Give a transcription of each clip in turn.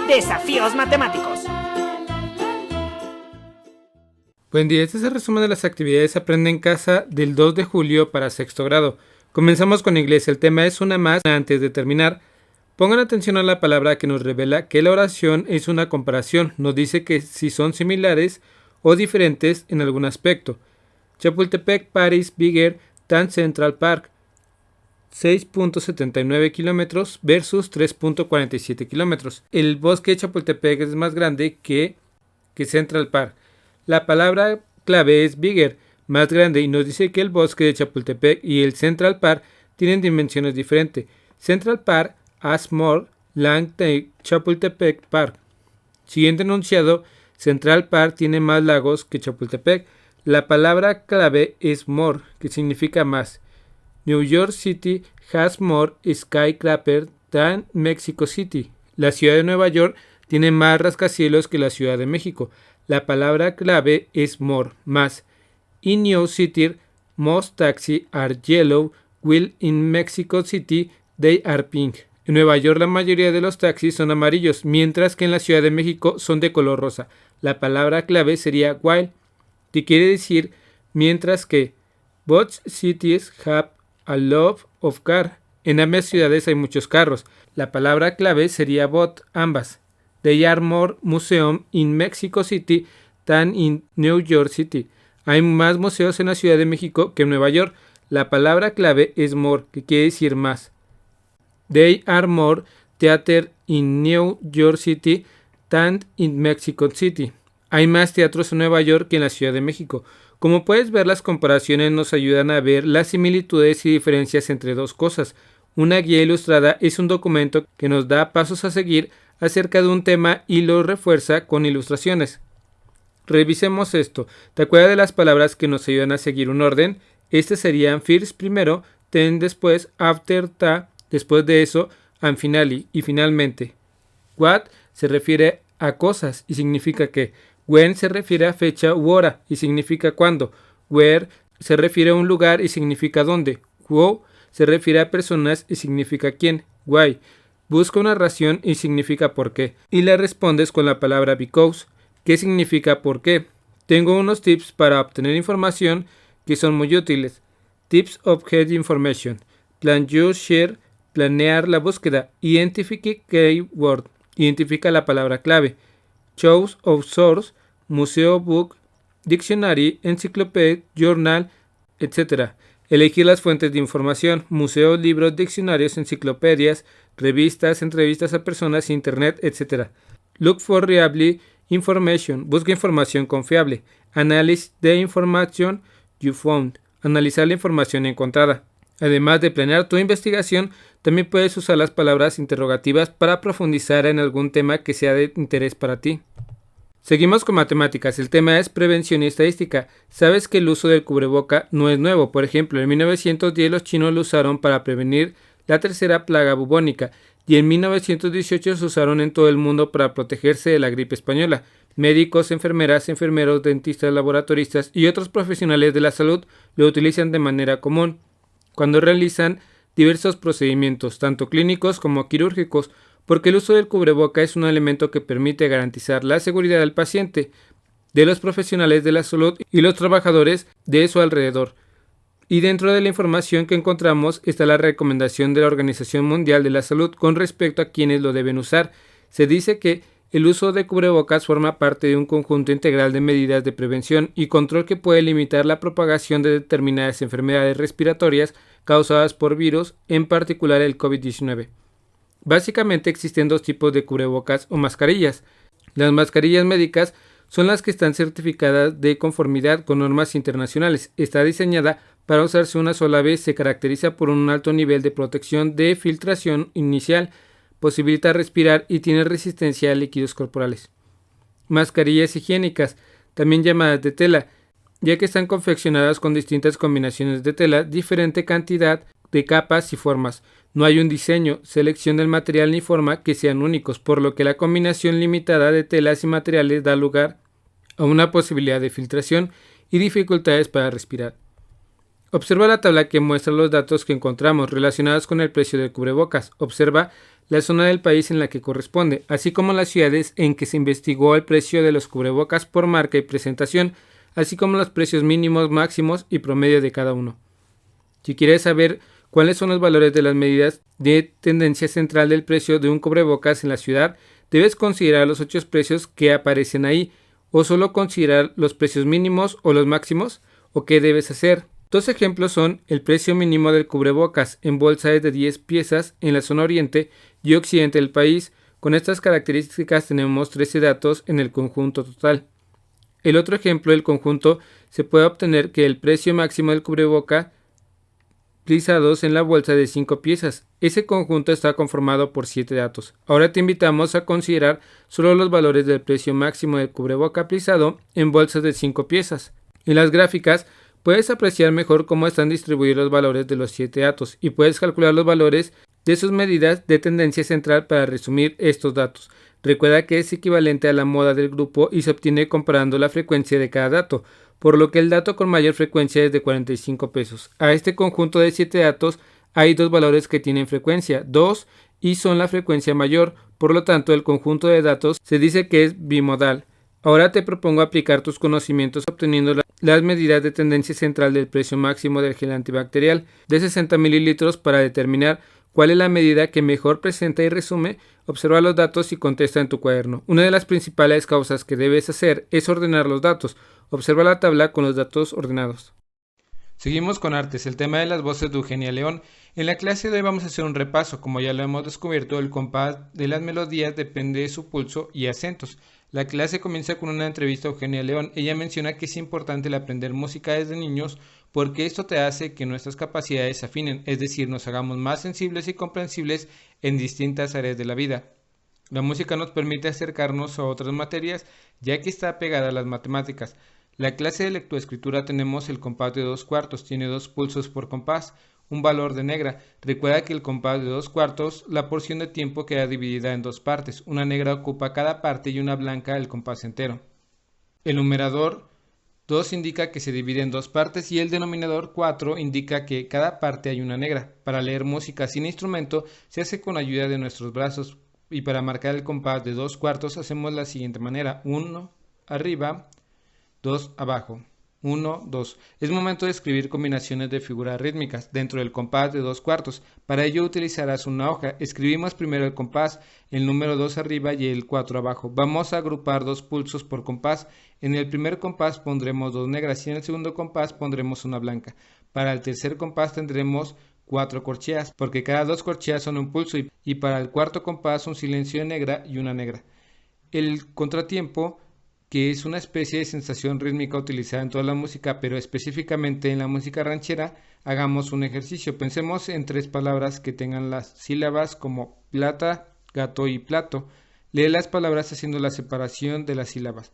Desafíos matemáticos. Buen día, este es el resumen de las actividades Aprende en Casa del 2 de julio para sexto grado. Comenzamos con inglés, el tema es una más. Antes de terminar, pongan atención a la palabra que nos revela que la oración es una comparación. Nos dice que si son similares o diferentes en algún aspecto. Chapultepec Park is bigger than Central Park. 6.79 kilómetros versus 3.47 kilómetros. El bosque de Chapultepec es más grande que Central Park. La palabra clave es bigger, más grande, y nos dice que el bosque de Chapultepec y el Central Park tienen dimensiones diferentes. Central Park has more land than Chapultepec Park. Siguiente enunciado, Central Park tiene más lagos que Chapultepec. La palabra clave es more, que significa más. New York City has more skyscrapers than Mexico City. La ciudad de Nueva York tiene más rascacielos que la Ciudad de México. La palabra clave es more, más. In New City, most taxis are yellow, while in Mexico City they are pink. En Nueva York la mayoría de los taxis son amarillos, mientras que en la Ciudad de México son de color rosa. La palabra clave sería while, que quiere decir mientras que. Both cities have a lot of cars. En ambas ciudades hay muchos carros. La palabra clave sería both, ambas. There are more museums in Mexico City than in New York City. Hay más museos en la Ciudad de México que en Nueva York. La palabra clave es more, que quiere decir más. There are more theaters in New York City than in Mexico City. Hay más teatros en Nueva York que en la Ciudad de México. Como puedes ver, las comparaciones nos ayudan a ver las similitudes y diferencias entre dos cosas. Una guía ilustrada es un documento que nos da pasos a seguir acerca de un tema y lo refuerza con ilustraciones. Revisemos esto. ¿Te acuerdas de las palabras que nos ayudan a seguir un orden? Estas serían first primero, then después, after ta, después de eso, and finally, y finalmente. What se refiere a cosas y significa que. When se refiere a fecha u hora y significa cuándo. Where se refiere a un lugar y significa dónde. Who se refiere a personas y significa quién. Why busca una razón y significa por qué. Y le respondes con la palabra because, que significa por qué. Tengo unos tips para obtener información que son muy útiles. Tips of Get Information. Plan your share, planear la búsqueda. Identify keyword, identifica la palabra clave. Choose of source, museo, book, dictionary, encyclopedia, journal, etc. Elegir las fuentes de información, museos, libros, diccionarios, enciclopedias, revistas, entrevistas a personas, internet, etc. Look for reliable information, busca información confiable. Analyze the information you found, analizar la información encontrada. Además de planear tu investigación, también puedes usar las palabras interrogativas para profundizar en algún tema que sea de interés para ti. Seguimos con matemáticas. El tema es prevención y estadística. Sabes que el uso del cubreboca no es nuevo. Por ejemplo, en 1910 los chinos lo usaron para prevenir la tercera plaga bubónica y en 1918 se usaron en todo el mundo para protegerse de la gripe española. Médicos, enfermeras, enfermeros, dentistas, laboratoristas y otros profesionales de la salud lo utilizan de manera común cuando realizan diversos procedimientos, tanto clínicos como quirúrgicos, porque el uso del cubreboca es un elemento que permite garantizar la seguridad del paciente, de los profesionales de la salud y los trabajadores de su alrededor. Y dentro de la información que encontramos está la recomendación de la Organización Mundial de la Salud con respecto a quienes lo deben usar. Se dice que el uso de cubrebocas forma parte de un conjunto integral de medidas de prevención y control que puede limitar la propagación de determinadas enfermedades respiratorias causadas por virus, en particular el COVID-19. Básicamente existen dos tipos de cubrebocas o mascarillas. Las mascarillas médicas son las que están certificadas de conformidad con normas internacionales. Está diseñada para usarse una sola vez, se caracteriza por un alto nivel de protección de filtración inicial, posibilita respirar y tiene resistencia a líquidos corporales. Mascarillas higiénicas, también llamadas de tela, ya que están confeccionadas con distintas combinaciones de tela, diferente cantidad de capas y formas. No hay un diseño, selección del material ni forma que sean únicos, por lo que la combinación limitada de telas y materiales da lugar a una posibilidad de filtración y dificultades para respirar. Observa la tabla que muestra los datos que encontramos relacionados con el precio del cubrebocas. Observa la zona del país en la que corresponde, así como las ciudades en que se investigó el precio de los cubrebocas por marca y presentación, así como los precios mínimos, máximos y promedio de cada uno. Si quieres saber cuáles son los valores de las medidas de tendencia central del precio de un cubrebocas en la ciudad, debes considerar los 8 precios que aparecen ahí, o solo considerar los precios mínimos o los máximos, o qué debes hacer. 2 ejemplos son el precio mínimo del cubrebocas en bolsa es de 10 piezas en la zona oriente y occidente del país. Con estas características tenemos 13 datos en el conjunto total. El otro ejemplo del conjunto se puede obtener que el precio máximo del cubreboca plisados en la bolsa de 5 piezas. Ese conjunto está conformado por 7 datos. Ahora te invitamos a considerar solo los valores del precio máximo del cubreboca plisado en bolsas de 5 piezas. En las gráficas puedes apreciar mejor cómo están distribuidos los valores de los 7 datos y puedes calcular los valores de sus medidas de tendencia central para resumir estos datos. Recuerda que es equivalente a la moda del grupo y se obtiene comparando la frecuencia de cada dato, por lo que el dato con mayor frecuencia es de 45 pesos. A este conjunto de 7 datos hay 2 valores que tienen frecuencia, 2 y son la frecuencia mayor, por lo tanto el conjunto de datos se dice que es bimodal. Ahora te propongo aplicar tus conocimientos obteniendo las medidas de tendencia central del precio máximo del gel antibacterial de 60 mililitros para determinar cuál es la medida que mejor presenta y resume. Observa los datos y contesta en tu cuaderno. Una de las principales causas que debes hacer es ordenar los datos. Observa la tabla con los datos ordenados. Seguimos con artes, el tema de las voces de Eugenia León. En la clase de hoy vamos a hacer un repaso. Como ya lo hemos descubierto, el compás de las melodías depende de su pulso y acentos. La clase comienza con una entrevista a Eugenia León. Ella menciona que es importante el aprender música desde niños porque esto te hace que nuestras capacidades se afinen, es decir, nos hagamos más sensibles y comprensibles en distintas áreas de la vida. La música nos permite acercarnos a otras materias ya que está pegada a las matemáticas. La clase de lectoescritura tenemos el compás de 2/4, tiene 2 pulsos por compás, un valor de negra. Recuerda que el compás de 2/4, la porción de tiempo queda dividida en 2 partes, una negra ocupa cada parte y una blanca el compás entero. El numerador 2 indica que se divide en 2 partes y el denominador 4 indica que cada parte hay una negra. Para leer música sin instrumento se hace con ayuda de nuestros brazos y para marcar el compás de 2/4 hacemos la siguiente manera: 1 arriba, 2 abajo, 1, 2. Es momento de escribir combinaciones de figuras rítmicas dentro del compás de 2/4. Para ello utilizarás una hoja. Escribimos primero el compás, el número 2 arriba y el 4 abajo. Vamos a agrupar 2 pulsos por compás. En el primer compás pondremos 2 negras y en el segundo compás pondremos una blanca. Para el tercer compás tendremos 4 corcheas, porque cada 2 corcheas son un pulso y para el cuarto compás un silencio de negra y una negra. El contratiempo, que es una especie de sensación rítmica utilizada en toda la música, pero específicamente en la música ranchera. Hagamos un ejercicio. Pensemos en 3 palabras que tengan las sílabas como plata, gato y plato. Lee las palabras haciendo la separación de las sílabas.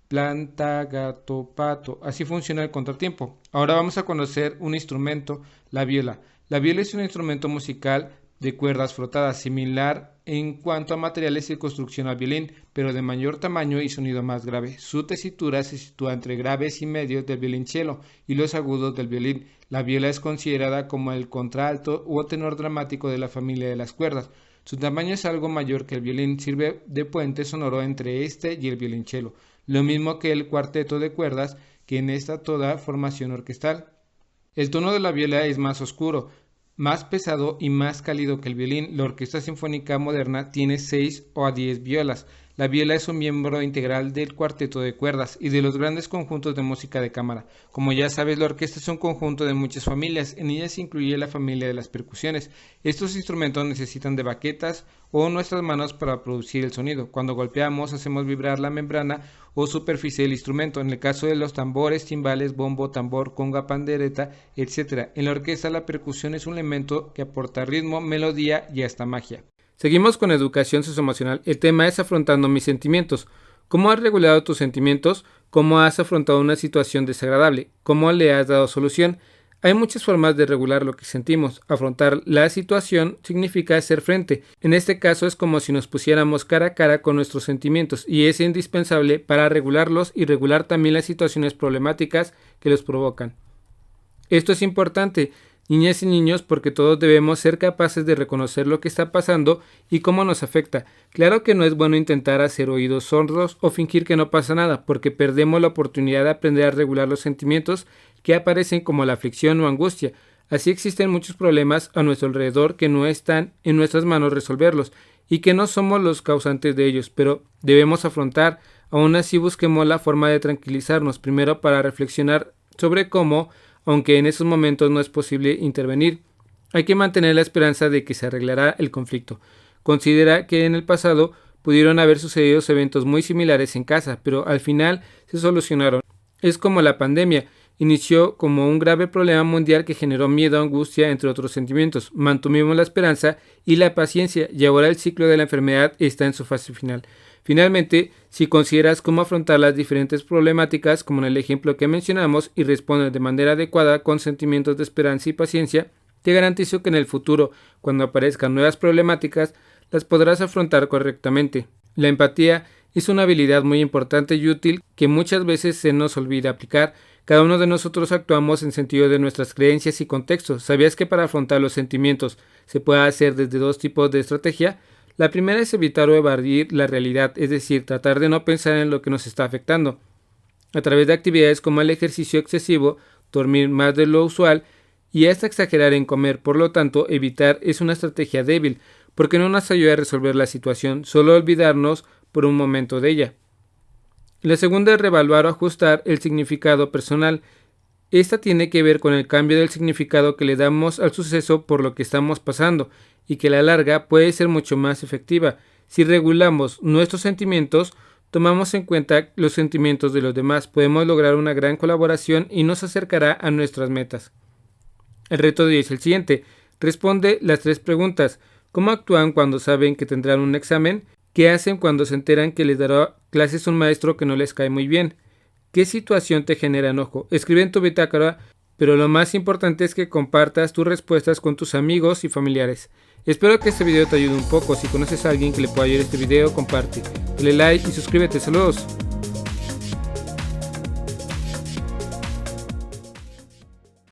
Planta, gato, pato. Así funciona el contratiempo. Ahora vamos a conocer un instrumento, la viola. La viola es un instrumento musical de cuerdas frotadas, similar en cuanto a materiales y construcción al violín, pero de mayor tamaño y sonido más grave. Su tesitura se sitúa entre graves y medios del violonchelo y los agudos del violín. La viola es considerada como el contralto o tenor dramático de la familia de las cuerdas. Su tamaño es algo mayor que el violín, sirve de puente sonoro entre este y el violonchelo, lo mismo que el cuarteto de cuerdas, que en esta toda formación orquestal. El tono de la viola es más oscuro, más pesado y más cálido que el violín. La orquesta sinfónica moderna tiene 6 o a 10 violas. La viola es un miembro integral del cuarteto de cuerdas y de los grandes conjuntos de música de cámara. Como ya sabes, la orquesta es un conjunto de muchas familias. En ella se incluye la familia de las percusiones. Estos instrumentos necesitan de baquetas o nuestras manos para producir el sonido. Cuando golpeamos, hacemos vibrar la membrana o superficie del instrumento. En el caso de los tambores, timbales, bombo, tambor, conga, pandereta, etc. En la orquesta, la percusión es un elemento que aporta ritmo, melodía y hasta magia. Seguimos con educación socioemocional. El tema es afrontando mis sentimientos. ¿Cómo has regulado tus sentimientos? ¿Cómo has afrontado una situación desagradable? ¿Cómo le has dado solución? Hay muchas formas de regular lo que sentimos. Afrontar la situación significa hacer frente. En este caso es como si nos pusiéramos cara a cara con nuestros sentimientos y es indispensable para regularlos y regular también las situaciones problemáticas que los provocan. Esto es importante, niñas y niños, porque todos debemos ser capaces de reconocer lo que está pasando y cómo nos afecta. Claro que no es bueno intentar hacer oídos sordos o fingir que no pasa nada, porque perdemos la oportunidad de aprender a regular los sentimientos que aparecen como la aflicción o angustia. Así existen muchos problemas a nuestro alrededor que no están en nuestras manos resolverlos y que no somos los causantes de ellos, pero debemos afrontar. Aún así busquemos la forma de tranquilizarnos primero para reflexionar sobre cómo, aunque en esos momentos no es posible intervenir, hay que mantener la esperanza de que se arreglará el conflicto. Considera que en el pasado pudieron haber sucedido eventos muy similares en casa, pero al final se solucionaron. Es como la pandemia. Inició como un grave problema mundial que generó miedo, angustia, entre otros sentimientos. Mantuvimos la esperanza y la paciencia y ahora el ciclo de la enfermedad está en su fase final. Finalmente, si consideras cómo afrontar las diferentes problemáticas, como en el ejemplo que mencionamos, y respondes de manera adecuada con sentimientos de esperanza y paciencia, te garantizo que en el futuro, cuando aparezcan nuevas problemáticas, las podrás afrontar correctamente. La empatía es una habilidad muy importante y útil que muchas veces se nos olvida aplicar. Cada uno de nosotros actuamos en sentido de nuestras creencias y contextos. ¿Sabías que para afrontar los sentimientos se puede hacer desde dos tipos de estrategia? La primera es evitar o evadir la realidad, es decir, tratar de no pensar en lo que nos está afectando. A través de actividades como el ejercicio excesivo, dormir más de lo usual y hasta exagerar en comer. Por lo tanto, evitar es una estrategia débil, porque no nos ayuda a resolver la situación, solo olvidarnos por un momento de ella. La segunda es reevaluar o ajustar el significado personal. Esta tiene que ver con el cambio del significado que le damos al suceso por lo que estamos pasando y que a la larga puede ser mucho más efectiva. Si regulamos nuestros sentimientos, tomamos en cuenta los sentimientos de los demás, podemos lograr una gran colaboración y nos acercará a nuestras metas. El reto de hoy es el siguiente. Responde las 3 preguntas. ¿Cómo actúan cuando saben que tendrán un examen? ¿Qué hacen cuando se enteran que les dará clases un maestro que no les cae muy bien? ¿Qué situación te genera enojo? Escribe en tu bitácora, pero lo más importante es que compartas tus respuestas con tus amigos y familiares. Espero que este video te ayude un poco. Si conoces a alguien que le pueda ayudar este video, comparte. Dale like y suscríbete. Saludos.